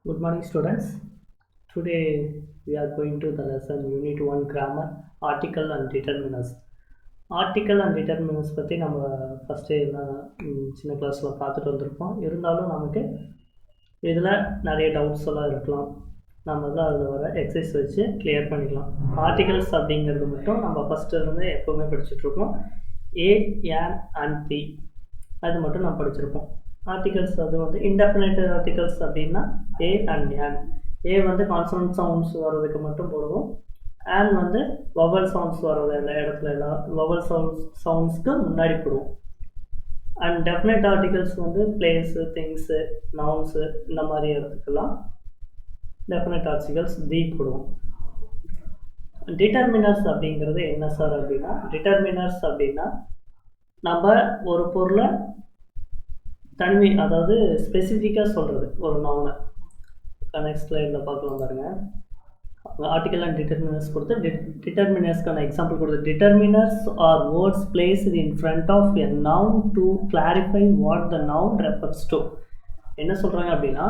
Good morning, students. Today we are going to the lesson Unit 1 Grammar, Article and Determiners. Article and determiners பற்றி நம்ம ஃபஸ்ட்டே எல்லாம் சின்ன கிளாஸில் பார்த்துட்டு வந்திருப்போம். இருந்தாலும் நமக்கு இதில் நிறைய டவுட்ஸ் எல்லாம் இருக்கலாம். நம்ம தான் அதில் வர எக்ஸசைஸ் வச்சு கிளியர் பண்ணிக்கலாம். ஆர்டிகல்ஸ் அப்படிங்கிறது மட்டும் நம்ம ஃபஸ்ட்டுலேருந்து எப்போவுமே படிச்சுட்ருக்கோம். ஏ, ஏன் அண்ட் தி அது மட்டும் நம்ம படிச்சிருப்போம். ஆர்டிகல்ஸ் அது வந்து இன்டெஃபினைட் ஆர்டிகல்ஸ் அப்படின்னா ஏ அண்ட் ஏன். ஏ வந்து கான்சனன்ட் சவுண்ட்ஸ் வர்றதுக்கு மட்டும் போடுவோம். அண்ட் வந்து வவல் சவுண்ட்ஸ் வர்றது எல்லா இடத்துல எல்லாம் வவல் சவுண்ட்ஸ்க்கு முன்னாடி போடுவோம். அண்ட் டெஃபினைட் ஆர்டிகல்ஸ் வந்து பிளேஸு, திங்ஸு, நவுன்ஸு இந்த மாதிரி இடத்துக்கெல்லாம் டெஃபினைட் ஆர்டிகல்ஸ் தி போடுவோம். டிட்டர்மினர்ஸ் அப்படிங்கிறது என்ன சார் அப்படின்னா, டிட்டர்மினர்ஸ் அப்படின்னா நம்ம ஒரு பொருளை தன்மை, அதாவது ஸ்பெசிஃபிக்காக சொல்கிறது ஒரு நவுனை. நெக்ஸ்ட் ஸ்லைடில் பார்க்கலாம் பாருங்கள். ஆர்டிகல் அண்ட் டிட்டர்மினர்ஸ் கொடுத்து டிட்டர்மினர்ஸ்க்கான எக்ஸாம்பிள் கொடுத்து, determiners are words placed in front of a noun to clarify what the noun refers to. என்ன சொல்கிறாங்க அப்படின்னா,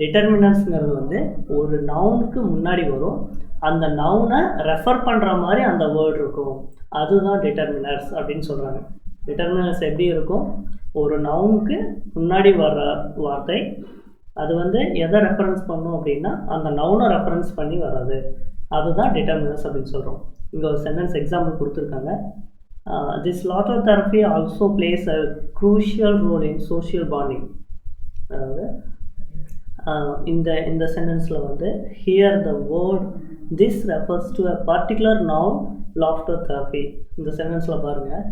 டிட்டர்மினர்ஸ்ங்கிறது வந்து ஒரு நவுனுக்கு முன்னாடி வரும், அந்த நவுனை ரெஃபர் பண்ணுற மாதிரி அந்த வேர்டு இருக்கும், அதுதான் டிட்டர்மினர்ஸ் அப்படின்னு சொல்கிறாங்க. டிட்டர்மினர்ஸ் எப்படி இருக்கும், ஒரு நவுனுக்கு முன்னாடி வர்ற வார்த்தை அது வந்து எதை ரெஃபரன்ஸ் பண்ணும் அப்படின்னா அந்த நவுனை ரெஃபரன்ஸ் பண்ணி வர்றது, அதுதான் டிட்டர்மினர்ஸ் அப்படின்னு சொல்கிறோம். இங்கே ஒரு சென்டென்ஸ் எக்ஸாம்பிள் கொடுத்துருக்காங்க. This laughter therapy also plays a crucial role in social bonding. அதாவது இந்த சென்டென்ஸில் வந்து here the word this refers to a particular noun laughter therapy. இந்த சென்டென்ஸில் பாருங்கள்,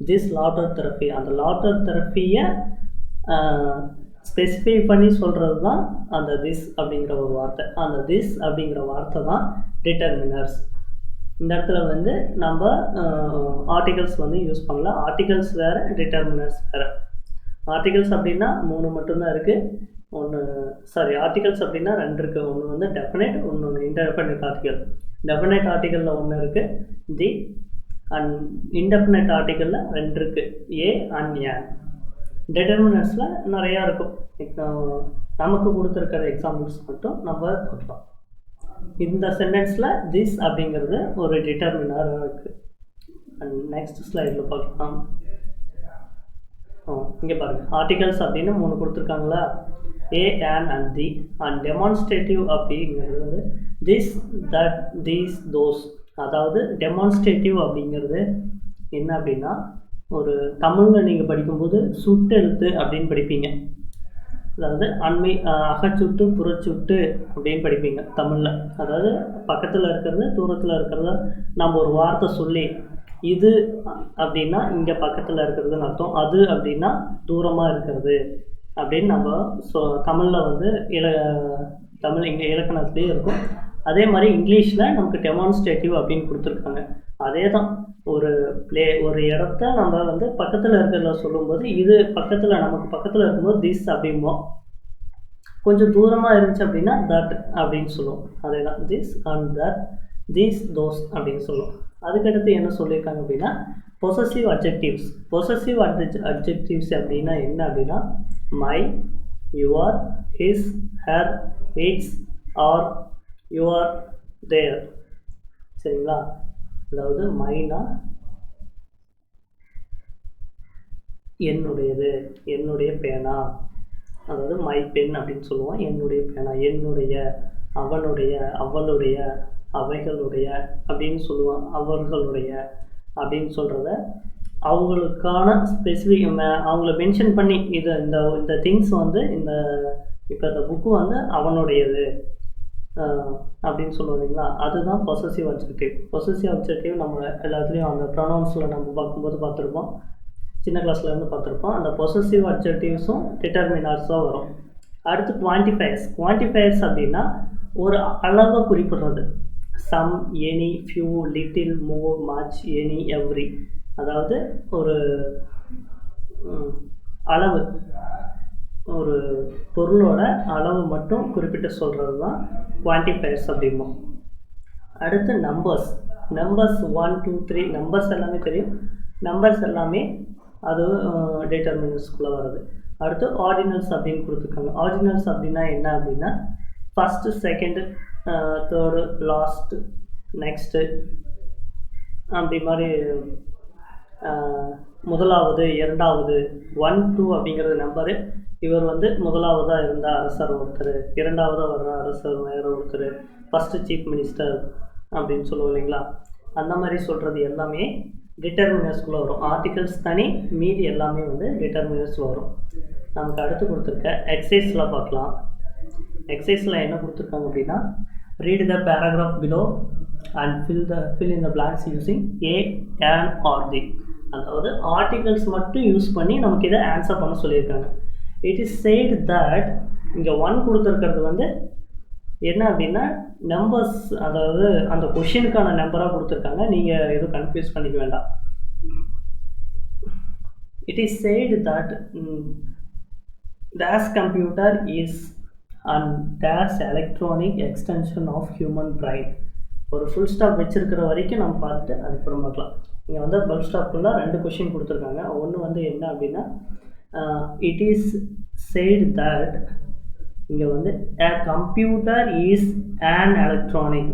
திஸ் லாட்டர் தெரப்பி, அந்த லாட்டர் தெரப்பியை ஸ்பெசிஃபை பண்ணி சொல்கிறது தான் அந்த திஸ் அப்படிங்கிற ஒரு வார்த்தை. அந்த திஸ் அப்படிங்கிற வார்த்தை தான் டிட்டர்மினர்ஸ். இந்த இடத்துல வந்து நம்ம ஆர்டிகல்ஸ் வந்து யூஸ் பண்ணலாம். ஆர்டிகல்ஸ் வேறு, டிட்டர்மினர்ஸ் வேறு. ஆர்டிகல்ஸ் அப்படின்னா 3 மட்டும்தான் இருக்குது. ஆர்டிகல்ஸ் அப்படின்னா 2 இருக்குது. ஒன்று வந்து டெஃபினைட், ஒன்று இன்டெஃபினைட் ஆர்டிகல். டெஃபினைட் ஆர்டிகலில் ஒன்று இருக்குது தி, அண்ட் இன்டெஃபினைட் ஆர்டிகலில் 2 இருக்குது, ஏ அண்ட் ஏன். டிட்டர்மினர்ஸில் நிறையா இருக்கும். இப்போ நமக்கு கொடுத்துருக்கிற எக்ஸாம்பிள்ஸ் மட்டும் நம்ம பார்க்கலாம். இந்த சென்டென்ஸில் திஸ் அப்படிங்கிறது ஒரு டிட்டர்மினராக இருக்குது. அண்ட் நெக்ஸ்ட் ஸ்லைடில் பார்க்கலாம். இங்கே பாருங்கள், ஆர்டிகல்ஸ் அப்படின்னு 3 கொடுத்துருக்காங்களா, ஏ, ஏன் அண்ட் தி. அண்ட் டெமான்ஸ்ட்ரேட்டிவ் அப்படிங்கிறது வந்து திஸ், தட், தீஸ், தோஸ். அதாவது டெமான்ஸ்ட்ரேட்டிவ் அப்படிங்கிறது என்ன அப்படின்னா, ஒரு தமிழில் நீங்கள் படிக்கும்போது சுட்டெழுத்து அப்படின்னு படிப்பீங்க. அதாவது அகச்சுட்டு புறச்சுட்டு அப்படின்னு படிப்பீங்க தமிழில். அதாவது பக்கத்தில் இருக்கிறது, தூரத்தில் இருக்கிறத நம்ம ஒரு வார்த்தை சொல்லி, இது அப்படின்னா இங்கே பக்கத்தில் இருக்கிறதுன்னு அர்த்தம், அது அப்படின்னா தூரமாக இருக்கிறது அப்படின்னு நம்ம தமிழில் வந்து தமிழ் இங்கே இலக்கணத்துலேயே இருக்கும். அதே மாதிரி இங்கிலீஷில் நமக்கு டெமான்ஸ்ட்ரேட்டிவ் அப்படின்னு கொடுத்துருக்காங்க. அதே தான், ஒரு இடத்த நம்ம வந்து பக்கத்தில் இருக்கிறத சொல்லும்போது, இது பக்கத்தில், நமக்கு பக்கத்தில் இருக்கும்போது திஸ் அப்படிம்போம். கொஞ்சம் தூரமாக இருந்துச்சு அப்படின்னா தட் அப்படின்னு சொல்லுவோம். அதே தான், this and that, these, those அப்படின்னு சொல்லுவோம். அதுக்கடுத்து என்ன சொல்லியிருக்காங்க அப்படின்னா பொசசிவ் அட்ஜெக்டிவ்ஸ். பொசசிவ் அட்ஜெக்டிவ்ஸ் அப்படின்னா என்ன அப்படின்னா my, your, his, her, its, our, your, their. சரிங்களா? அதாவது மைனா என்னுடையது, என்னுடைய பேனா, அதாவது மை பென் அப்படின்னு சொல்லுவோம். என்னுடைய பேனா, என்னுடைய, அவனுடைய, அவளுடைய, அவைகளுடைய அப்படின்னு சொல்லுவோம். அவர்களுடைய அப்படின்னு சொல்கிறத அவங்களுக்கான ஸ்பெசிஃபிக் அவங்கள மென்ஷன் பண்ணி, இந்த திங்ஸ் வந்து இப்போ இந்த புக்கு வந்து அவனுடையது அப்படின்னு சொல்லுவீங்களா, அதுதான் பொசசிவ் அட்ஜெக்டிவ். பொசசிவ் அட்ஜெக்டிவ் நம்ம எல்லாத்துலேயும் அந்த ப்ரொனவுன்ஸில் நம்ம பார்க்கும்போது பார்த்துருப்போம், சின்ன கிளாஸ்லேருந்து பார்த்துருப்போம். அந்த பொசசிவ் அட்ஜெக்டிவ்ஸும் டிட்டர்மினர்ஸாக வரும். அடுத்து குவான்டிஃபயர்ஸ். குவான்டிஃபயர்ஸ் அப்படின்னா ஒரு அளவை குறிப்பிடுறது. சம், எனி, ஃபியூ, லிட்டில், மோர், மச், எனி, எவ்ரி. அதாவது ஒரு அளவு, ஒரு பொருளோட அளவு மட்டும் குறிப்பிட்டு சொல்கிறது தான் குவான்டிஃபயர்ஸ் அப்படிம்போம். அடுத்து நம்பர்ஸ். 1, 2, 3 நம்பர்ஸ் எல்லாமே தெரியும். நம்பர்ஸ் எல்லாமே அது டிட்டர்மினர்ஸ்குள்ளே வருது. அடுத்து ஆர்டினல்ஸ் அப்படின்னு கொடுத்துருக்காங்க. ஆர்டினல்ஸ் அப்படின்னா என்ன அப்படின்னா first, second, third, last, next அப்படி மாதிரி முதலாவது, இரண்டாவது, 1, 2 அப்படிங்கிறது நம்பரு. இவர் வந்து முதலாவதாக இருந்த அரசர் ஒருத்தர், இரண்டாவதாக வர்ற அரசர் வேறு ஒருத்தர், ஃபஸ்ட்டு சீஃப் மினிஸ்டர் அப்படின்னு சொல்லுவோம் இல்லைங்களா. அந்த மாதிரி சொல்கிறது எல்லாமே டிட்டர்மினர்ஸ்குள்ளே வரும். ஆர்டிகல்ஸ் தனி, மீதி எல்லாமே வந்து டிட்டர்மினர்ஸில் வரும். நமக்கு அடுத்து கொடுத்துருக்க எக்ஸசைஸில் பார்க்கலாம். எக்ஸசைஸில் என்ன கொடுத்துருக்காங்க அப்படின்னா, read the paragraph below and fill in the blanks using a, an or the. அதாவது ஆர்டிகல்ஸ் மட்டும் யூஸ் பண்ணி நமக்கு இதை ஆன்சர் பண்ண சொல்லியிருக்காங்க. இட் இஸ் said that இங்கே 1 கொடுத்துருக்கிறது வந்து என்ன அப்படின்னா நம்பர்ஸ், அதாவது அந்த கொஷினுக்கான நம்பராக கொடுத்துருக்காங்க. நீங்கள் எதுவும் கன்ஃபியூஸ் பண்ணிக்க வேண்டாம். It is said that dash computer is and dash electronic extension of human brain. ஒரு ஃபுல் ஸ்டாப் வச்சுருக்கிற வரைக்கும் நம்ம பார்த்துட்டு அதுக்கப்புறம் பார்க்கலாம். இங்கே வந்து ஃபுல் ஸ்டாப்புக்குள்ள 2 கொஷின் கொடுத்துருக்காங்க. ஒன்று வந்து என்ன அப்படின்னா, இட் இஸ் said that இங்கே வந்து a computer is an electronic.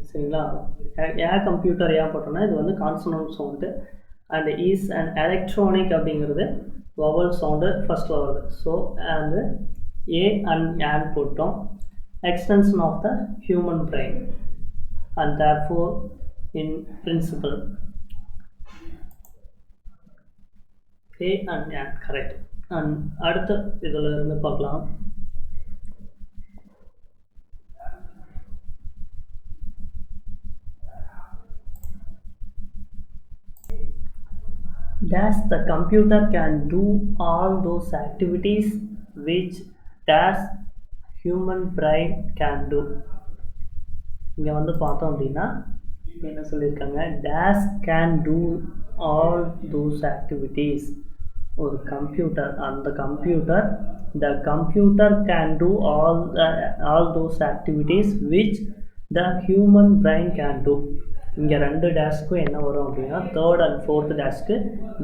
சரிங்களா. a computer ஏன் போட்டோம்னா இது வந்து consonant sound, and is and electronic அப்படிங்கிறது வவல் சவுண்டு ஃபஸ்ட்டில் வருது. So and A and on போட்டோம். Extension of the human brain and therefore in principle A and N correct. And அடுத்த இதில் இருந்து பார்க்கலாம். Dash the computer can do all those activities which dash human brain can do. இங்கே வந்து பார்த்தோம் அப்படின்னா என்ன சொல்லியிருக்காங்க, dash can do all those activities. ஒரு கம்ப்யூட்டர், அந்த computer, the computer can do all those activities which the human brain can do. இங்கே 2 டேஷ்க்கும் என்ன வரும் அப்படின்னா, 3rd and 4th டேஷ்க்கு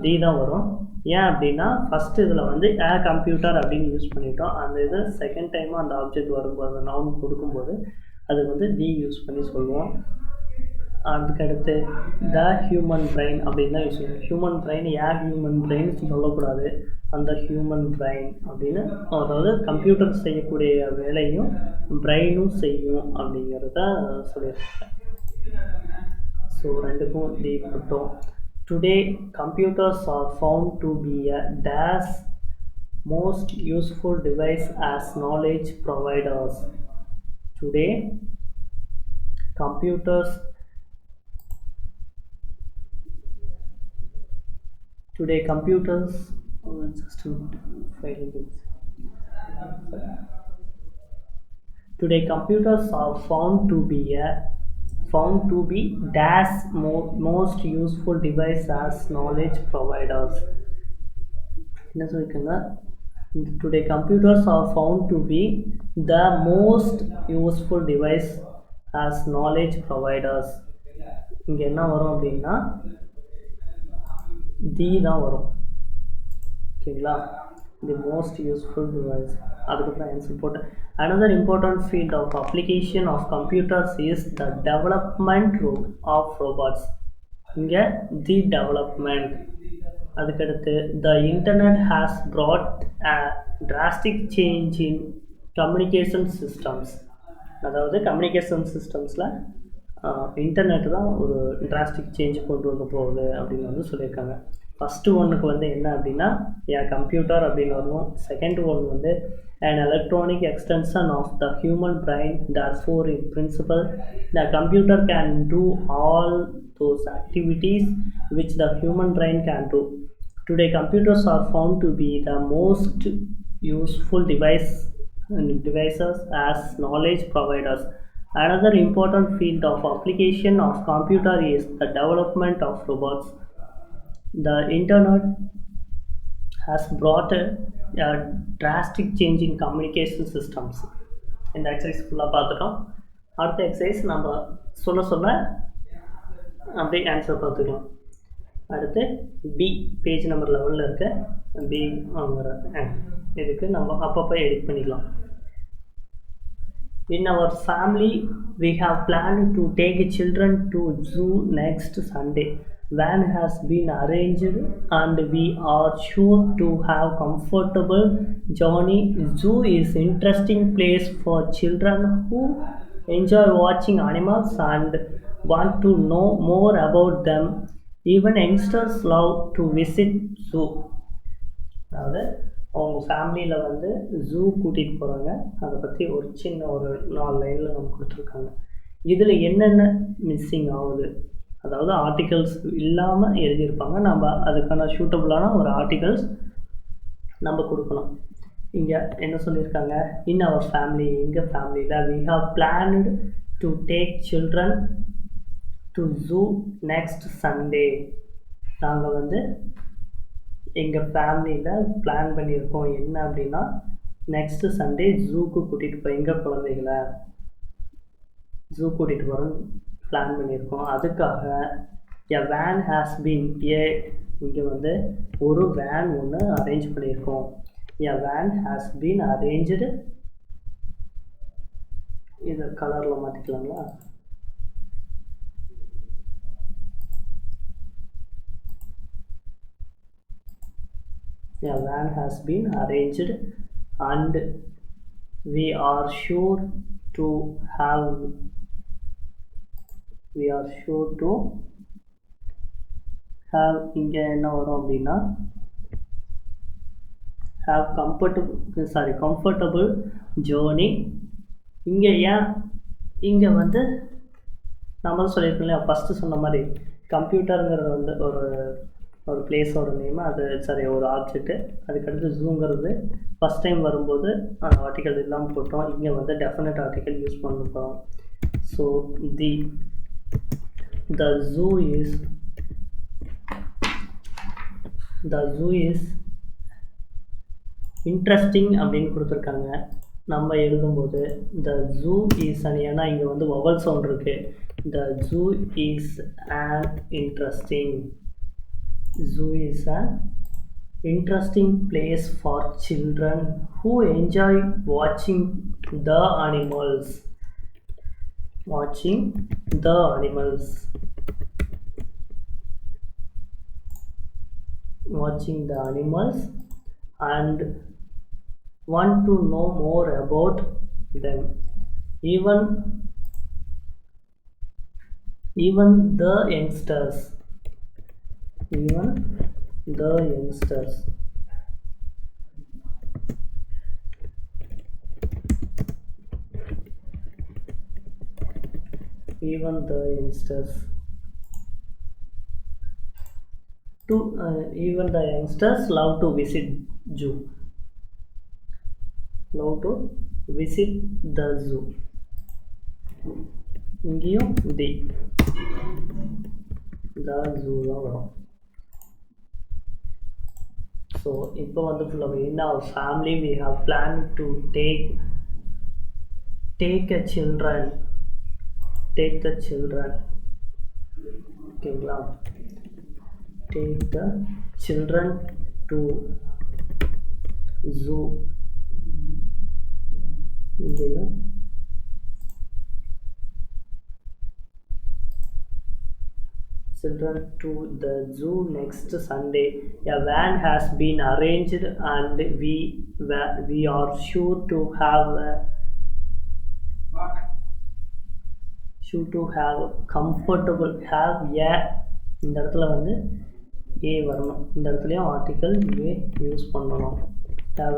டி தான் வரும். ஏன் அப்படின்னா ஃபஸ்ட்டு இதில் வந்து ஏ கம்ப்யூட்டர் அப்படின்னு யூஸ் பண்ணிட்டோம். அந்த இது செகண்ட் டைமும் அந்த ஆப்ஜெக்ட் வரும்போது, அந்த நவுன் கொடுக்கும்போது அது வந்து டி யூஸ் பண்ணி சொல்லுவோம். அதுக்கடுத்து த ஹியூமன் பிரெயின் அப்படின்னு தான் யூஸ் பண்ணுவோம். ஹியூமன் பிரெயின் ஹியூமன் பிரெயின் சொல்லக்கூடாது, அந்த ஹியூமன் பிரெயின் அப்படின்னு, அதாவது கம்ப்யூட்டர் செய்யக்கூடிய வேலையும் பிரெயினும் செய்யும் அப்படிங்கிறத சொல்லியிருக்கேன். ஸோ 2க்கும் டி போட்டோம். Today, computers are found to be a dash most useful device as knowledge providers. Today, computers are found to be dash most useful device as knowledge providers. என்ன சொல்லிருக்காங்க, today computers are found to be the most useful device as knowledge providers. இங்கே என்ன வரும் அப்படின்னா தி தான் வரும். ஓகேங்களா. the most useful device, அதுக்கப்புறம் ஆன்சர் போட்டேன். Another important field of application of computers is the development of robots. இங்கே the development. அதுக்கடுத்து the internet has brought a drastic change in communication systems. அதாவது கம்யூனிகேஷன் சிஸ்டம்ஸில் இன்டர்நெட் தான் ஒரு drastic change கொண்டு வந்து போகுது அப்படின்னு வந்து சொல்லியிருக்காங்க. ஃபஸ்ட்டு ஒன்றுக்கு வந்து என்ன அப்படின்னா கம்ப்யூட்டர் அப்படின்னு வரணும். செகண்ட் ஒன் வந்து an electronic extension of the human brain, therefore in principle the computer can do all those activities which the human brain can do. Today computers are found to be the most useful devices as knowledge providers. Another important field of application of computer is the development of robots. The internet has brought a drastic change in communication systems. இந்த exercise ஃபுல்லாக பார்த்துட்டோம். அடுத்த exercise நம்ம சொல்ல அப்படியே answer பார்த்துக்கலாம். அடுத்து B page number 11 இருக்க பி வாங்குற இதுக்கு நம்ம அப்பப்போ எடிட் பண்ணிக்கலாம். In our family, we have planned to take children to zoo next Sunday. Van has been arranged and we are sure to have comfortable journey. Zoo is interesting place for children who enjoy watching animals and want to know more about them. Even youngsters love to visit zoo. அதாவது அவங்க ஃபேமிலியில் வந்து zoo கூட்டிகிட்டு போகிறாங்க. அதை பற்றி ஒரு சின்ன ஒரு 4 லைனில் நம்ம கொடுத்துருக்காங்க. இதில் என்னென்ன மிஸ்ஸிங் ஆகுது, அதாவது ஆர்டிகல்ஸ் இல்லாமல் எழுதியிருப்பாங்க. நம்ம அதுக்கான சூட்டபுளான ஒரு ஆர்டிகல்ஸ் நம்ம கொடுக்கணும். இங்கே என்ன சொல்லியிருக்காங்க, இன் அவர் ஃபேமிலி, எங்கள் ஃபேமிலியில் we have planned to take children to zoo next Sunday. நாங்கள் வந்து எங்கள் ஃபேமிலியில் பிளான் பண்ணியிருக்கோம் என்ன அப்படின்னா, நெக்ஸ்ட்டு சண்டே ஜூக்கு கூட்டிகிட்டு போய் எங்கள் குழந்தைகளை ஜூ கூட்டிகிட்டு போகிறோன்னு பிளான் பண்ணியிருக்கோம். அதுக்காக எ வேன் ஹேஸ் பீன் இங்கே வந்து ஒரு வேன் ஒன்று அரேஞ்ச் பண்ணியிருக்கோம். எ வேன் ஹேஸ் பீன் அரேஞ்சு, இது கலரில் மாற்றிக்கலாங்களா? A van has been arranged and we are sure to have இங்கே என்ன வரும் அப்படின்னா have comfortable journey. இங்கே வந்து நம்ம சொல்லியிருக்கோம் இல்லையா, ஃபஸ்ட்டு சொன்ன மாதிரி கம்ப்யூட்டருங்கிறது வந்து ஒரு பிளேஸோட நேம், அது ஒரு ஆப்ஜெக்ட்டு. அதுக்கடுத்து ஜூங்கிறது ஃபஸ்ட் டைம் வரும்போது அந்த ஆர்டிக்கல் இல்லாமல் போட்டோம். இங்கே வந்து டெஃபினட் ஆர்டிக்கல் யூஸ் பண்ண போகிறோம். So the zoo is interesting அப்படின்னு கொடுத்துருக்காங்க. நம்ம எழுதும்போது த ஜூ இஸ் ஏன்னா இங்கே வந்து வவல் சவுண்ட் இருக்குது. The zoo is an interesting. Zoo is an interesting place for children who enjoy watching the animals. And want to know more about them. Even the youngsters Even the youngsters love to visit zoo. இங்கேயும் the zoo தான் வரும். So இப்போ வந்து ஃபுல்லாக in our family we have planned to take the children ஓகேங்களா, take the children to zoo. இங்கேயும் children to the zoo next Sunday. A van has been arranged and we are sure to have comfortable. Have a இந்த இடத்துல வந்து ஏ வரணும். இந்த இடத்துலையும் article ஏ use பண்ணணும். have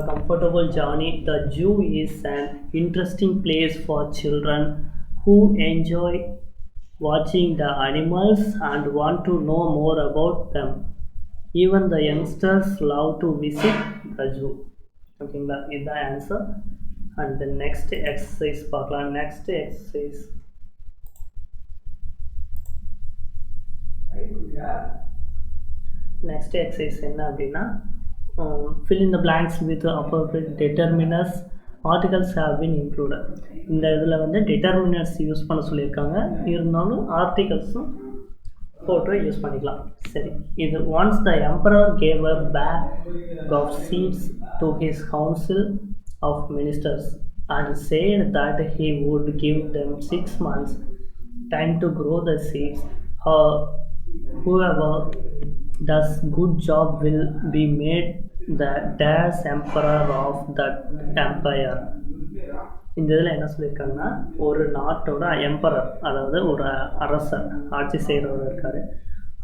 a comfortable journey. The zoo is an interesting place for children who enjoy watching the animals and want to know more about them. Even the youngsters love to visit the zoo. ஓகேங்களா, இதுதான் answer. And the next exercise பார்க்கலாம். next exercise என்ன அப்படின்னா, fill in the blanks with appropriate determiners articles have been included. இந்த இதில் வந்து டிட்டர்மினர்ஸ் use பண்ண சொல்லியிருக்காங்க, இருந்தாலும் ஆர்டிகல்ஸும் போட்டு யூஸ் பண்ணிக்கலாம். சரி, இது once the emperor gave a pack of seeds to his council of ministers and said that he would give them 6 months time to grow the seeds. Whoever does good job will be made the dash emperor of that empire. இந்த இதில் என்ன சொல்லியிருக்காங்கன்னா, ஒரு நாட்டோட emperor, அதாவது ஒரு அரசர், ஆட்சி செய்கிறவர் இருக்கார்.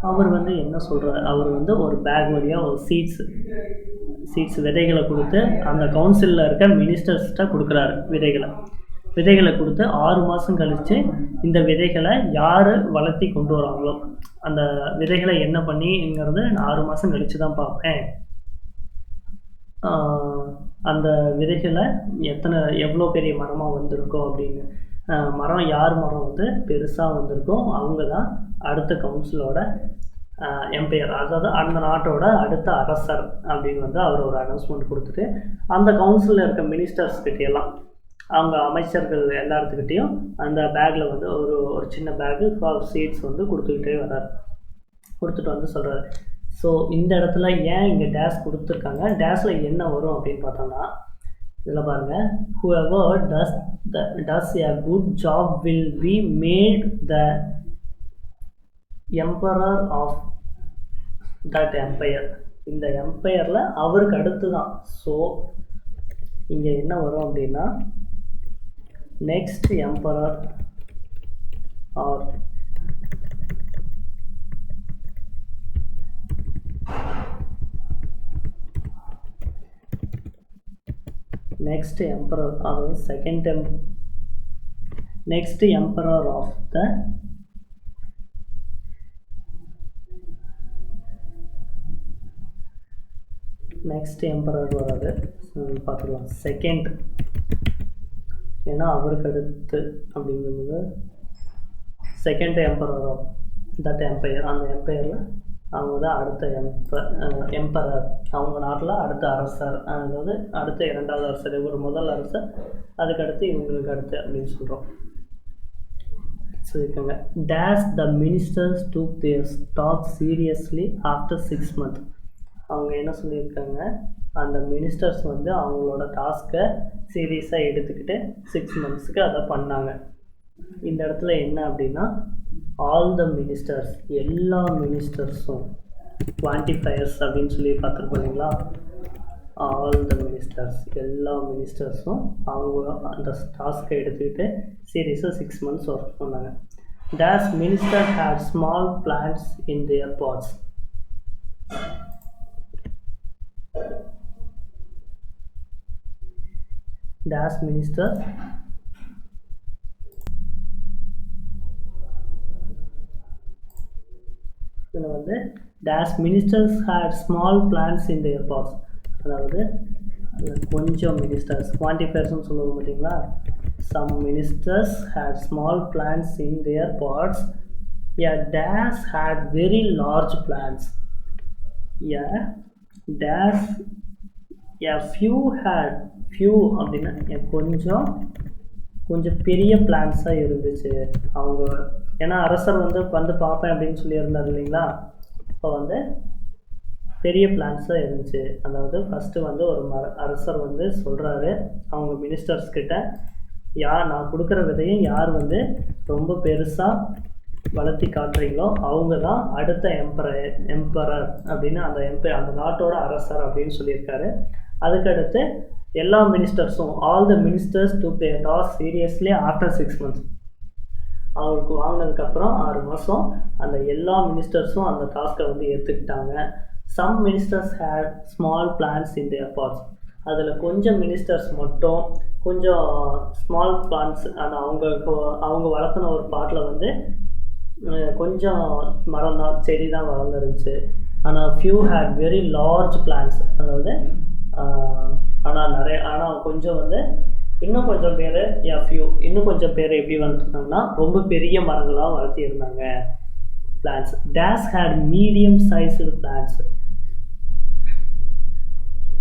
அவர் வந்து என்ன சொல்கிறார், அவர் வந்து ஒரு பேக் வழியாக ஒரு சீட்ஸ் விதைகளை கொடுத்து அந்த கவுன்சிலில் இருக்க மினிஸ்டர்ஸ்கிட்ட கொடுக்குறாரு. விதைகளை கொடுத்து 6 மாதம் கழித்து இந்த விதைகளை யார் வளர்த்தி கொண்டு வராங்களோ, அந்த விதைகளை என்ன பண்ணிங்கிறது 6 மாதம் கழித்து தான் பார்ப்பேன். அந்த விதைகளை எவ்வளோ பெரிய மரமாக வந்திருக்கோ அப்படின்னு, யார் மரம் வந்து பெருசாக வந்திருக்கோ அவங்க தான் அடுத்த கவுன்சிலோட எம்பையர், அதாவது அந்த நாட்டோட அடுத்த அரசர் அப்படின்னு வந்து அவர் ஒரு அனௌன்ஸ்மெண்ட் கொடுத்துட்டு அந்த கவுன்சிலில் இருக்க மினிஸ்டர்ஸ்கிட்டையெல்லாம், அவங்க அமைச்சர்கள் எல்லாத்துக்கிட்டையும் அந்த பேக்கில் வந்து ஒரு சின்ன பேக்கு ஃபார் சீட்ஸ் வந்து கொடுத்துட்டு வந்து சொல்கிறாரு. ஸோ இந்த இடத்துல ஏன் இங்கே டேஷ் கொடுத்துருக்காங்க, டேஷில் என்ன வரும் அப்படின்னு பார்த்தோம்னா, இதில் பாருங்கள், whoever does a good job will be made the emperor of that empire. இந்த எம்பையரில் அவருக்கு அடுத்து தான். ஸோ இங்கே என்ன வரும் அப்படின்னா, next emperor or next emperor, அதாவது next emperor of the next emperor வராது, பார்த்துக்கலாம். செகண்ட், ஏன்னா அவருக்கு அடுத்து அப்படிங்கிறது second emperor of that empire. அந்த எம்பையரில் அவங்க தான் அடுத்த எம்பரர், அவங்க நாட்டில் அடுத்த அரசர், அதாவது அடுத்த 2வது அரசர், ஒரு முதல் அரசர், அதுக்கடுத்து இவங்களுக்கு அடுத்து அப்படின்னு சொல்கிறோம். சொல்லியிருக்காங்க, dash the ministers took their talk seriously after 6 months. அவங்க என்ன சொல்லியிருக்காங்க, அந்த மினிஸ்டர்ஸ் வந்து அவங்களோட டாஸ்க்கை சீரியஸாக எடுத்துக்கிட்டு 6 monthsக்கு அதை பண்ணாங்க. இந்த இடத்துல என்ன அப்படின்னா, ஆல் த மினிஸ்டர்ஸ், எல்லா மினிஸ்டர்ஸும், குவான்டிஃபயர்ஸ் அப்படின்னு சொல்லி பார்த்துருக்கோம் இல்லைங்களா, ஆல் த மினிஸ்டர்ஸ், எல்லா மினிஸ்டர்ஸும் அவங்க அந்த டாஸ்க்கை எடுத்துக்கிட்டு சீரியஸாக 6 months ஒர்க் பண்ணாங்க. Dash minister had small plants in their pots. Dash minister இதில் வந்து dash ministers had small plans in their pots, அதாவது கொஞ்சம் மினிஸ்டர்ஸ், குவான்டிஃபயர்ஸ்னு சொல்லுவோம் பார்த்தீங்களா, some ministers had small plans in their pots. A dash had very large plants. A few அப்படின்னா கொஞ்சம் பெரிய பிளான்ஸாக இருந்துச்சு. அவங்க ஏன்னா அரசர் வந்து பார்ப்பேன் அப்படின்னு சொல்லியிருந்தார் இல்லைங்களா, இப்போ வந்து பெரிய பிளான்ஸாக இருந்துச்சு. அதாவது ஃபஸ்ட்டு வந்து ஒரு அரசர் வந்து சொல்கிறாரு அவங்க மினிஸ்டர்ஸ்கிட்ட, நான் கொடுக்குற விதையும் யார் வந்து ரொம்ப பெருசாக வளர்த்தி காட்டுறீங்களோ அவங்க தான் அடுத்த எம்பரர் அப்படின்னு, அந்த நாட்டோட அரசர் அப்படின்னு சொல்லியிருக்காரு. அதுக்கடுத்து எல்லா மினிஸ்டர்ஸும், all the ministers took their task seriously after 6 months. அவருக்கு வாங்கினதுக்கப்புறம் 6 மாதம் அந்த எல்லா மினிஸ்டர்ஸும் அந்த டாஸ்க்கை வந்து ஏற்றுக்கிட்டாங்க. Some ministers had small plans in their pots. அதில் கொஞ்சம் மினிஸ்டர்ஸ் மட்டும் கொஞ்சம் ஸ்மால் பிளான்ஸ், அந்த அவங்க வளர்த்துன ஒரு பாட்டில் வந்து கொஞ்சம் மரம் தான், செடி தான் வளர்ந்துருந்துச்சு. ஆனால் few had very large plants, அதாவது ஆனால் கொஞ்சம் வந்து இன்னும் கொஞ்சம் பேர் எப்படி வளர்த்துனாங்கன்னா ரொம்ப பெரிய மரங்களாக வளர்த்தி இருந்தாங்க plants. Dash had medium sized plants.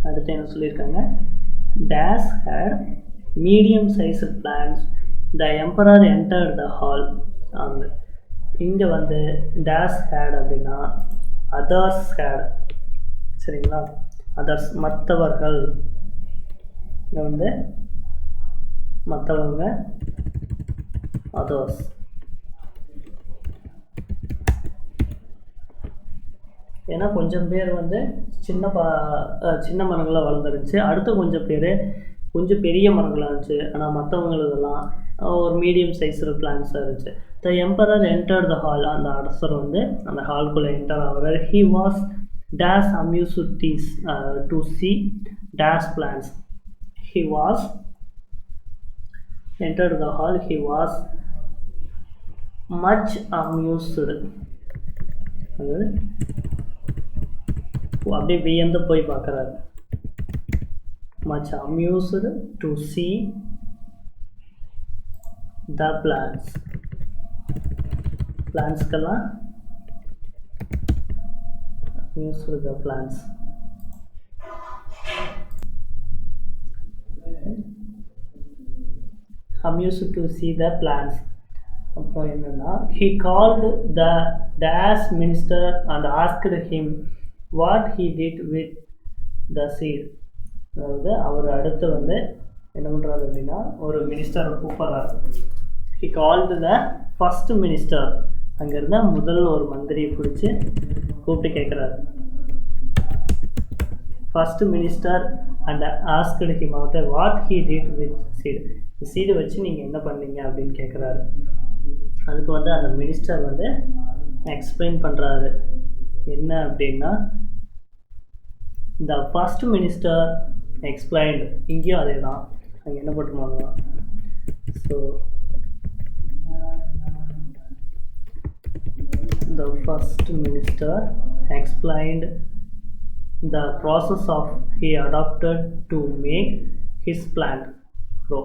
அடுத்து என்ன சொல்லியிருக்காங்க, dash had medium size plants. The emperor entered the hall. அந்த இங்கே வந்து டேஸ் ஹேட் அப்படின்னா அதர்ஸ் ஹேட். சரிங்களா, அதர்ஸ் மற்றவர்கள், இங்கே வந்து மற்றவங்க அதர்ஸ். ஏன்னா கொஞ்சம் பேர் வந்து சின்ன மரங்களாக வளர்ந்துருந்துச்சு, அடுத்து கொஞ்சம் பேர் கொஞ்சம் பெரிய மரங்களாக இருந்துச்சு. ஆனால் மற்றவங்களதெல்லாம் ஒரு மீடியம் சைஸில் பிளான்ஸாக இருந்துச்சு. The emperor enter the hall. அந்த அரசர் வந்து அந்த ஹால்குள்ளே என்டர் ஆகிறார். He was dash amused to see dash plants. He was entered the hall. He was much amused. அதாவது அப்படியே வியந்து போய் பார்க்குறாரு. much amused to see the plants. பிளான்ஸ்க்கெல்லாம் amused the plants. amused to see the plants. அப்புறம் என்னன்னா, he called the dash minister and asked him what he did with the seed. அதாவது அவர் அடுத்து வந்து என்ன பண்ணுறாரு அப்படின்னா, ஒரு மினிஸ்டரை கூப்பிட்றாரு. he called the first minister. அங்கேருந்த முதல் ஒரு மந்திரியை பிடிச்சி கூப்பிட்டு கேட்குறாரு. first minister and asked him about what he did with seed. Seed வச்சு நீங்கள் என்ன பண்ணீங்க அப்படின்னு கேட்குறாரு. அதுக்கு வந்து அந்த மினிஸ்டர் வந்து எக்ஸ்பிளைன் பண்ணுறாரு. என்ன அப்படின்னா, த ஃபர்ஸ்ட் மினிஸ்டர் எக்ஸ்பிளைன்டு. இங்கேயும் அதே தான், அங்கே என்ன போட்டுருவாங்க. So the first minister explained the process of he adopted to make his plant grow.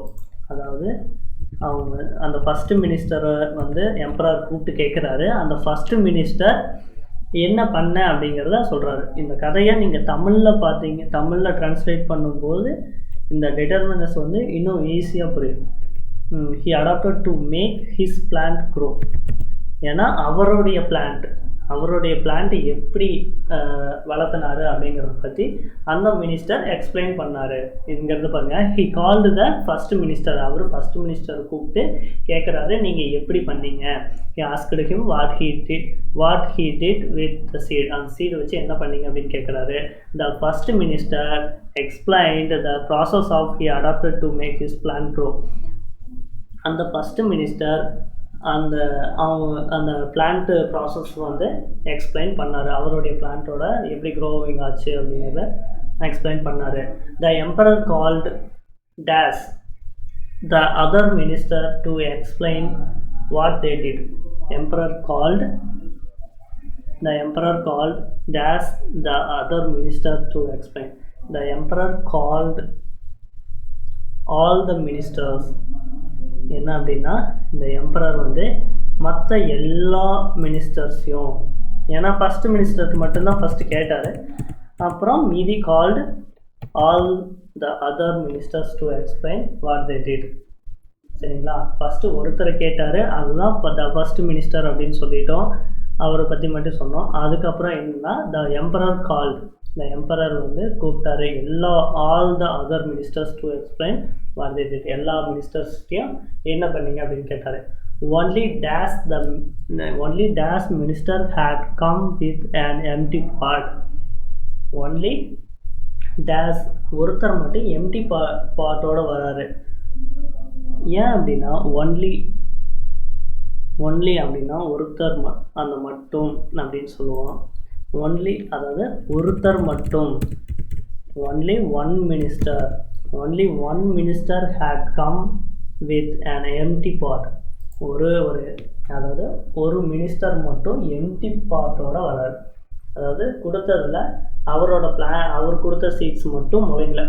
அதாவது அவங்க அந்த ஃபஸ்ட்டு மினிஸ்டரை வந்து எம்பரர் கூப்பிட்டு கேட்குறாரு. அந்த ஃபஸ்ட்டு மினிஸ்டர் என்ன பண்ண அப்படிங்கிறத சொல்கிறாரு. இந்த கதையை நீங்கள் தமிழில் ட்ரான்ஸ்லேட் பண்ணும்போது இந்த டிட்டர்மினஸ் வந்து இன்னும் ஈஸியாக புரியும். he adopted to make his plant grow. ஏன்னா அவருடைய பிளான்ட் எப்படி வளர்த்தினாரு அப்படிங்கிறத பற்றி அந்த மினிஸ்டர் எக்ஸ்பிளைன் பண்ணார். இங்கிறது பாருங்கள், he called the first minister. அவர் ஃபஸ்ட் மினிஸ்டர் கூப்பிட்டு கேட்குறாரு, நீங்கள் எப்படி பண்ணீங்க. He asked him what he did with the seed. அந்த சீடை வச்சு என்ன பண்ணீங்க அப்படின்னு கேட்குறாரு. The first minister explained the process of he adopted to make his plant grow. அந்த ஃபஸ்ட்டு மினிஸ்டர் அந்த பிளான்ட்டு ப்ராசஸ் வந்து எக்ஸ்பிளைன் பண்ணார். அவருடைய பிளான்ட்டோட எப்படி க்ரோவிங் ஆச்சு அப்படிங்கிறத எக்ஸ்பிளைன் பண்ணார். The emperor called dash the other minister to explain what they did. Emperor called dash the other minister to explain. The emperor called all the ministers. என்ன அப்படின்னா, இந்த எம்பரர் வந்து மற்ற எல்லா மினிஸ்டர்ஸையும், ஏன்னா ஃபஸ்ட்டு மினிஸ்டருக்கு மட்டும்தான் ஃபஸ்ட்டு கேட்டார், அப்புறம் மீதி called all the other ministers to explain what they did. சரிங்களா, ஃபஸ்ட்டு ஒருத்தரை கேட்டார், அதுதான் த ஃபஸ்ட்டு மினிஸ்டர் அப்படின்னு சொல்லிட்டோம், அவரை பற்றி மட்டும் சொன்னோம். அதுக்கப்புறம் என்னன்னா, த எம்பரர் வந்து கூப்பிட்டாரு all the other ministers to explain what they did. எல்லா மினிஸ்டர்ஸ்டையும் என்ன பண்ணீங்க அப்படின்னு கேட்டார். Only this minister had come with an empty pot. Only this ஒருத்தர் மட்டும் எம்டி பாட்டோடு வராரு. ஏன் அப்படின்னா, ஒன்லி அப்படின்னா ஒருத்தர் அந்த மட்டும் அப்படின்னு சொல்லுவோம். ஒன்லி அதாவது ஒருத்தர் மட்டும். Only one minister had come with an empty pot. அதாவது ஒரு மினிஸ்டர் மட்டும் எம்டி பாட்டோட வராரு. அதாவது கொடுத்ததில் அவர் கொடுத்த சீட்ஸ் மட்டும் முளைக்கல,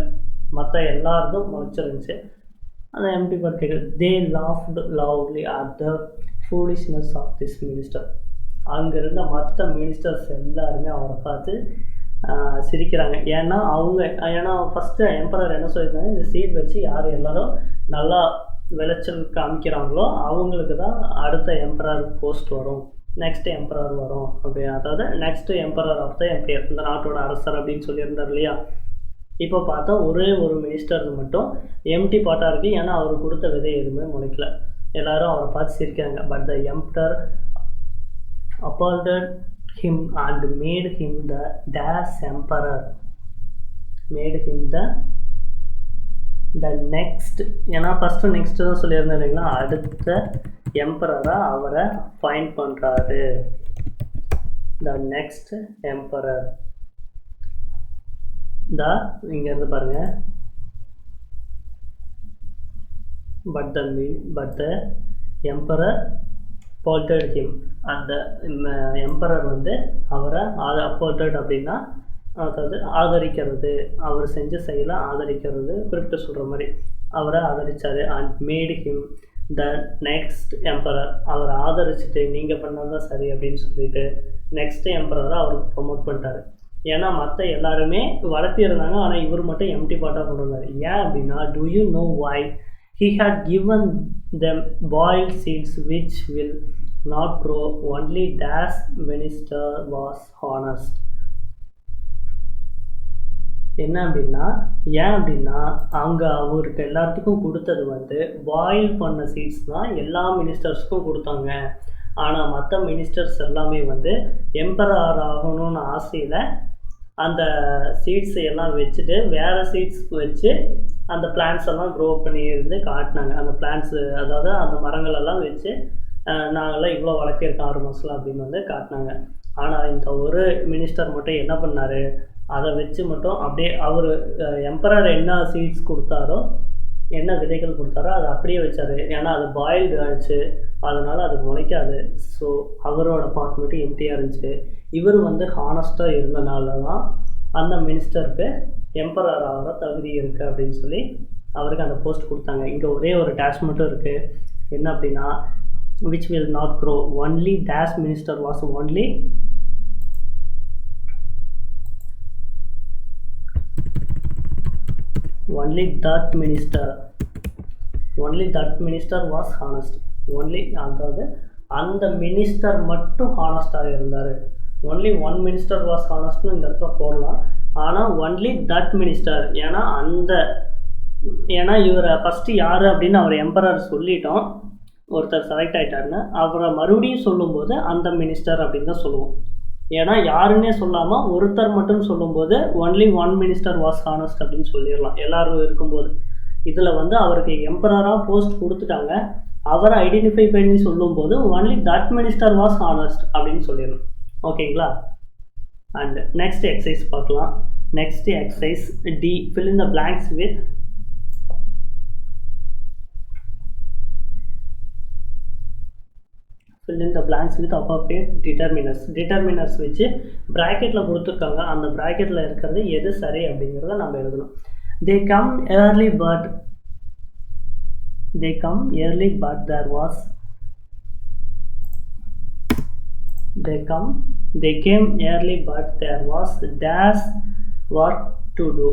மற்ற எல்லாருக்கும் முளைச்சிருந்துச்சு. அந்த எம்டி பாட் கேட்குறது. They laughed lovely at the foolishness of this minister. அங்கே இருந்த மற்ற மினிஸ்டர்ஸ் எல்லாருமே அவரை பார்த்து சிரிக்கிறாங்க. ஏன்னா ஃபஸ்ட்டு எம்பரர் என்ன சொல்லியிருந்தாங்க, இந்த சீட் வச்சு எல்லாரும் நல்லா விளைச்சல் காமிக்கிறாங்களோ அவங்களுக்கு தான் அடுத்த எம்பரர் போஸ்ட் வரும், நெக்ஸ்ட் எம்பரர் வரும் அப்படி. அதாவது next emperor of the empire, இந்த நாட்டோட அரசர் அப்படின்னு சொல்லியிருந்தார் இல்லையா. இப்போ பார்த்தா ஒரே ஒரு மினிஸ்டர் மட்டும் எம்டி பாட்டாக இருக்குது, ஏன்னா அவர் கொடுத்த விதை எதுவுமே முளைக்கல. எல்லாரும் அவரை பார்த்து சிரிக்காங்க. But the emperor appointed him and made him the dash emperor, made him the next, ஏன்னா ஃபஸ்ட்டு நெக்ஸ்ட்டு தான் சொல்லியிருந்தேன் இல்லைங்களா, அடுத்த எம்பரராக அவரை அப்பாயிண்ட் பண்ணுறாரு. த நெக்ஸ்ட் எம்பரர் இங்கேருந்து பாருங்கள். But the emperor appointed him, அந்த எம்பரர் வந்து அவரை appointed அப்படின்னா அதாவது ஆதரிக்கிறது, அவர் செஞ்ச செயலை ஆதரிக்கிறது, குறிப்பிட்டு சொல்கிற மாதிரி அவரை ஆதரித்தார். And mat him the next emperor, அவரை ஆதரிச்சுட்டு நீங்கள் பண்ணால் தான் சரி அப்படின்னு சொல்லிட்டு நெக்ஸ்ட் எம்பரரை அவருக்கு ப்ரொமோட் பண்ணிட்டாரு. ஏன்னா மற்ற எல்லாருமே வளர்த்திருந்தாங்க, ஆனால் இவர் மட்டும் எம்டி பாட்டாக கொண்டு வந்தார். ஏன் அப்படின்னா, do you know why? He had given them boiled seeds which will not grow, only dash minister was honest. என்ன அப்படின்னா, ஏன் அப்படின்னா அவங்க அவருக்கு எல்லாத்துக்கும் கொடுத்தது வந்து பாயில் பண்ண சீட்ஸ் தான் எல்லா மினிஸ்டர்ஸ்க்கும் கொடுத்தாங்க. ஆனால் மற்ற மினிஸ்டர்ஸ் எல்லாமே வந்து எம்பரர் ஆகணும்னு ஆசையில் அந்த சீட்ஸ் எல்லாம் வச்சுட்டு வேறு சீட்ஸ் வச்சு அந்த பிளான்ஸ் எல்லாம் க்ரோ பண்ணியிருந்து காட்டினாங்க. அந்த பிளான்ஸு அதாவது அந்த மரங்கள் எல்லாம் வச்சு நாங்கள்லாம் இவ்வளோ வளர்க்கிருக்கோம் 6 மாதத்தில் அப்படின்னு வந்து காட்டினாங்க. ஆனால் இந்த ஒரு மினிஸ்டர் மட்டும் என்ன பண்ணார், அதை வச்சு மட்டும் அப்படியே அவர் எம்பரர் என்ன சீட்ஸ் கொடுத்தாரோ, என்ன விதைகள் கொடுத்தாரோ அதை அப்படியே வச்சார். ஏன்னா அது பாயில்டு ஆகிடுச்சு, அதனால் அது முளைக்காது. ஸோ அவரோட பார்ட் மட்டும் எம்டியாக இருந்துச்சு. இவர் வந்து ஹானஸ்ட்டாக இருந்தனால தான் அந்த மினிஸ்டருக்கு எம்பரர் ஆகிற தகுதி இருக்குது அப்படின்னு சொல்லி அவருக்கு அந்த போஸ்ட் கொடுத்தாங்க. இங்கே ஒரே ஒரு டேஷ் மட்டும் இருக்குது. என்ன அப்படின்னா, which will not grow, only dash minister was only that minister was honest. அதாவது அந்த மினிஸ்டர் மட்டும் ஹானஸ்டாக இருந்தார். ஒன்லி ஒன் மினிஸ்டர் வாஸ் ஹானஸ்ட்னு இந்த இடத்துல போடலாம். ஆனால் ஒன்லி தட் மினிஸ்டர், ஏன்னா இவரை ஃபஸ்ட்டு யார் அப்படின்னு அவர் எம்பரர் சொல்லிட்டோம், ஒருத்தர் செலக்ட் ஆகிட்டாருன்னு. அவரை மறுபடியும் சொல்லும்போது அந்த மினிஸ்டர் அப்படின்னு தான் சொல்லுவோம். ஏன்னா யாருன்னே சொல்லாமல் ஒருத்தர் மட்டும் சொல்லும்போது only one minister was honest அப்படின்னு சொல்லிடலாம் எல்லோரும் இருக்கும்போது. இதில் வந்து அவருக்கு எம்பரராக போஸ்ட் கொடுத்துட்டாங்க, அவரை ஐடென்டிஃபை பண்ணி சொல்லும்போது only that minister was honest அப்படின்னு சொல்லிடணும். ஓகேங்களா. அண்ட் நெக்ஸ்ட் எக்ஸசைஸ் பார்க்கலாம். Next exercise D, fill in the blanks with appropriate determiners வச்சு ப்ராக்கெட்டில் கொடுத்துருக்காங்க. அந்த ப்ராக்கெட்டில் இருக்கிறது எது சரி அப்படிங்கிறத நம்ம எழுதணும். they come early but there was they came early but there was dash work to do.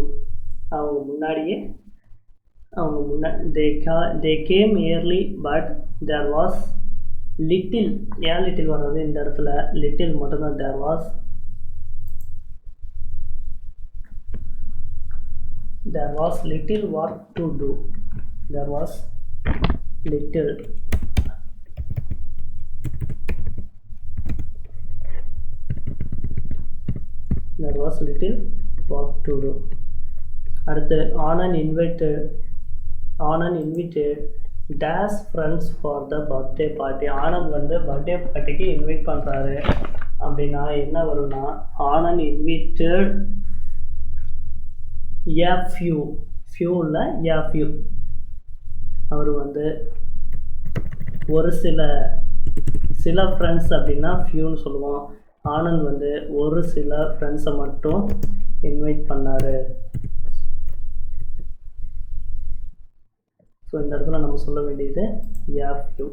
they came early but there was little, ஏன் லிட்டில் வர்றது இந்த இடத்துல, லிட்டில் மட்டும்தான். there was little work to do. there was little work to do. அடுத்து Anand invited dash friends for the birthday party. Anand வந்து birthday பார்ட்டிக்கு invite பண்ணுறாரு அப்படின்னா என்ன வரும்னா, ஆனந்த் invited a few அவர் வந்து ஒரு சில ஃப்ரெண்ட்ஸ் அப்படின்னா ஃபியூன்னு சொல்லுவோம். ஆனந்த் வந்து ஒரு சில ஃப்ரெண்ட்ஸை மட்டும் இன்வைட் பண்ணார். ஸோ இந்த இடத்துல நம்ம சொல்ல வேண்டியது a few.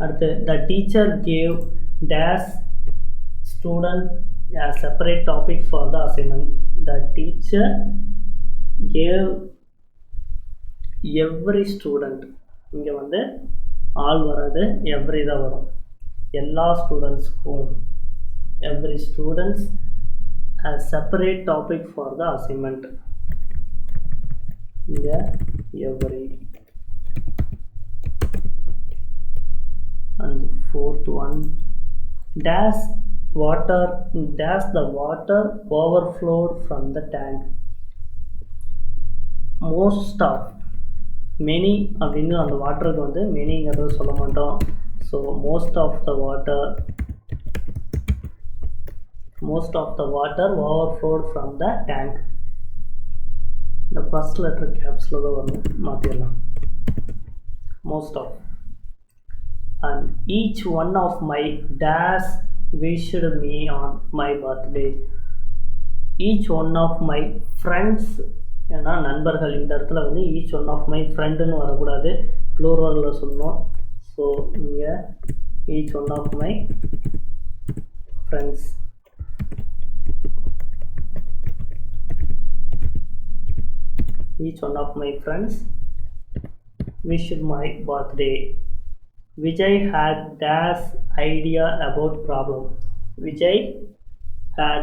அடுத்து the teacher gave dash student a separate topic for the assignment. the teacher every student, இங்கே வந்து ஆல் வராது, எவ்ரி தான் வரும். எல்லா ஸ்டூடெண்ட்ஸ்க்கும், every students a separate topic for the assignment. இங்கே every. And fourth one, dash the water overflowed from the tank. Most of, many அப்படின்னு அந்த வாட்டருக்கு வந்து மெனிங்கிறது சொல்ல மாட்டோம். So most of the water overflowed from the tank. இந்த first letter கேப்ஸில் தான் வரணும், மாற்றிடலாம். Most of. And each one of my dash wished me on my birthday. Each one of my friends, ஏன்னா நண்பர்கள், இந்த இடத்துல வந்து each one of my friendன்னு வரக்கூடாது, ப்ளூரலில் சொல்லணும். ஸோ இங்கே each one of my friends. Each one of my friends wished my birthday. Vijay had dash idea about problem. Vijay had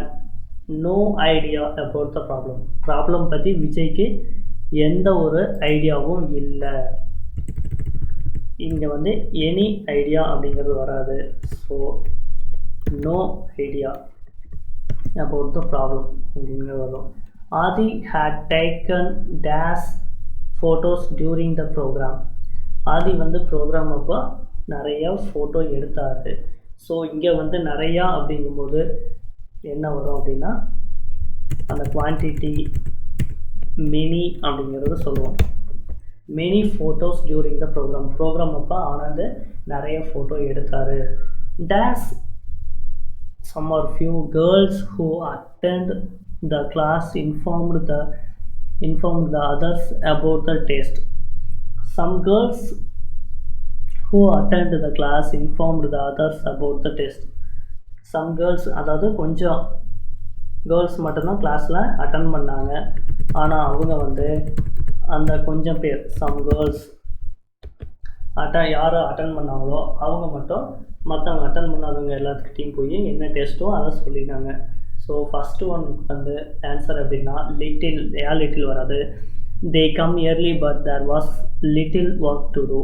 no idea about the problem. Problem பற்றி விஜய்க்கு எந்த ஒரு ஐடியாவும் இல்லை. இங்கே வந்து எனி ஐடியா அப்படிங்கிறது வராது. So no idea about the problem அப்படிங்கிறது வரும். ஆதி had taken dash photos during the program. ஆதி வந்து ப்ரோக்ராம் அப்போ நிறையா ஃபோட்டோ எடுத்தார். ஸோ இங்கே வந்து நிறையா அப்படிங்கும்போது என்ன வரும் அப்படின்னா அந்த குவான்டிட்டி மெனி அப்படிங்கிறது சொல்லுவோம். Many photos during the program அப்போ ஆனந்த் நிறைய ஃபோட்டோ எடுத்தார். This some or few girls who attend the class informed the others about the test. Some girls who attend the class informed the others about the test. Some girls, அதாவது கொஞ்சம் girls மட்டும்தான் கிளாஸில் attend பண்ணாங்க. ஆனால் அவங்க வந்து அந்த கொஞ்சம் பேர், சம் கேர்ள்ஸ் யார் அட்டன் பண்ணாங்களோ அவங்க மட்டும் மற்றவங்க அட்டன் பண்ணாதவங்க எல்லாத்துக்கிட்டையும் போய் என்ன டெஸ்ட்டோ அதை சொல்லிட்டாங்க. ஸோ ஃபஸ்ட்டு ஒன் வந்து ஆன்சர் எப்படின்னா லிட்டில் வராது. they come early but there was little work to do.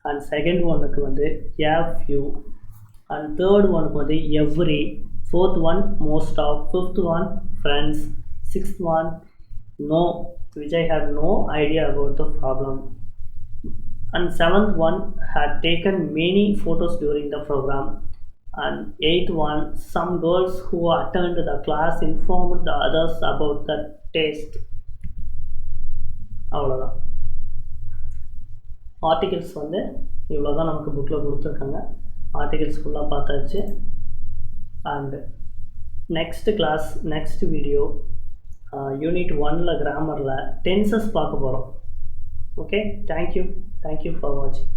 And second ஒன்னுக்கு வந்து a few. And third ஒன்னுக்கு வந்து every. Fourth one most of. Fifth one friends. Sixth one no, Vijay had no idea about the problem. And seventh one had taken many photos during the program. And eighth one, some girls who attended the class informed the others about the test. அவ்வளோதான். Articles வந்து இவ்வளோ தான் நமக்கு புக்கில் கொடுத்துருக்காங்க. Articles ஃபுல்லாக பார்த்தாச்சு. And next video unit 1ல் கிராமரில் டென்சஸ் பார்க்க போகிறோம். ஓகே, தேங்க்யூ ஃபார் வாட்சிங்.